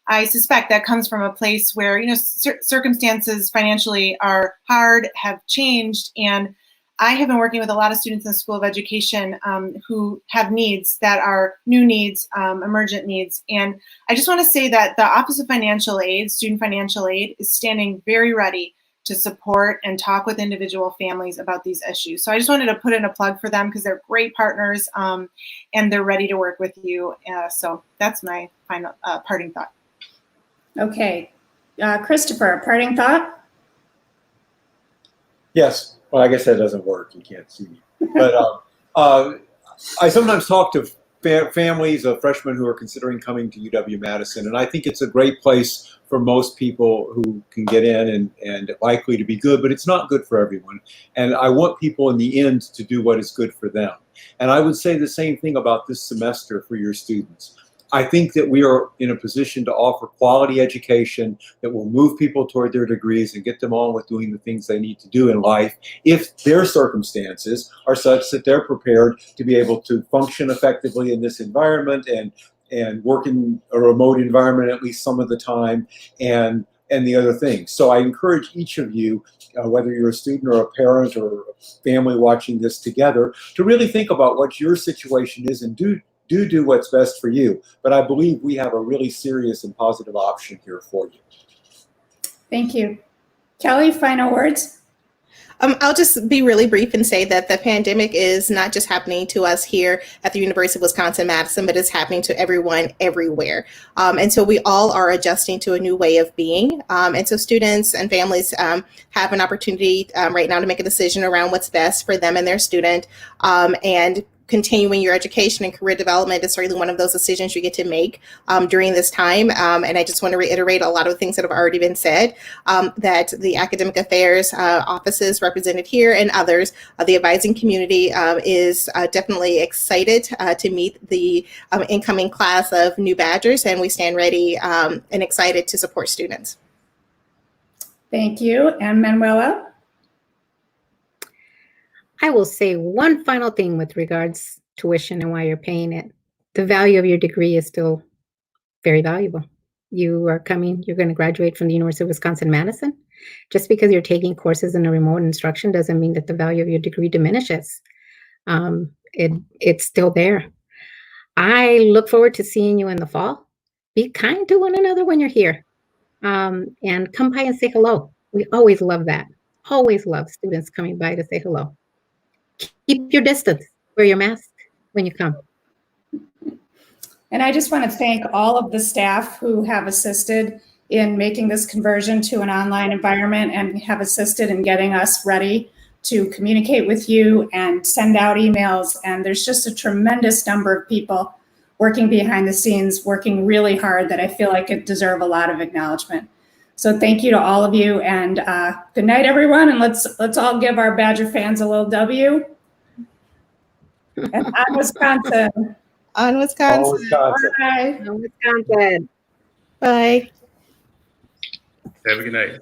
Speaker 6: I suspect that comes from a place where, you know, circumstances financially are hard, have changed. And I have been working with a lot of students in the School of Education who have needs that are new needs, emergent needs. And I just want to say that the Office of Financial Aid, Student Financial Aid, is standing very ready to support and talk with individual families about these issues. So I just wanted to put in a plug for them because they're great partners and they're ready to work with you. So that's my final parting thought.
Speaker 1: Okay. Christopher, a parting thought?
Speaker 3: Yes. Well, I guess that doesn't work. You can't see me. But I sometimes talk to families of freshmen who are considering coming to UW-Madison, and I think it's a great place for most people who can get in and likely to be good, but it's not good for everyone. And I want people in the end to do what is good for them. And I would say the same thing about this semester for your students. I think that we are in a position to offer quality education that will move people toward their degrees and get them on with doing the things they need to do in life if their circumstances are such that they're prepared to be able to function effectively in this environment and work in a remote environment at least some of the time and the other things. So I encourage each of you, whether you're a student or a parent or a family watching this together, to really think about what your situation is and do what's best for you. But I believe we have a really serious and positive option here for you.
Speaker 1: Thank you. Kelly, final words?
Speaker 2: I'll just be really brief and say that the pandemic is not just happening to us here at the University of Wisconsin-Madison, but it's happening to everyone everywhere. And so we all are adjusting to a new way of being. And so students and families have an opportunity right now to make a decision around what's best for them and their student. And continuing your education and career development is certainly one of those decisions you get to make during this time. And I just want to reiterate a lot of the things that have already been said, that the academic affairs offices represented here and others, the advising community is definitely excited to meet the incoming class of new Badgers, and we stand ready and excited to support students.
Speaker 1: Thank you. And Manuela?
Speaker 4: I will say one final thing with regards to tuition and why you're paying it. The value of your degree is still very valuable. You are coming, you're going to graduate from the University of Wisconsin-Madison. Just because you're taking courses in a remote instruction doesn't mean that the value of your degree diminishes. It's still there. I look forward to seeing you in the fall. Be kind to one another when you're here. And come by and say hello. We always love that. Always love students coming by to say hello. Keep your distance. Wear your mask when you come.
Speaker 1: And I just want to thank all of the staff who have assisted in making this conversion to an online environment and have assisted in getting us ready to communicate with you and send out emails. And there's just a tremendous number of people working behind the scenes, working really hard that I feel like it deserve a lot of acknowledgement. So thank you to all of you, and good night, everyone. And let's all give our Badger fans a little W. And on Wisconsin.
Speaker 2: On Wisconsin.
Speaker 3: All Wisconsin.
Speaker 1: Bye.
Speaker 4: On Wisconsin.
Speaker 2: Bye.
Speaker 5: Have a good night.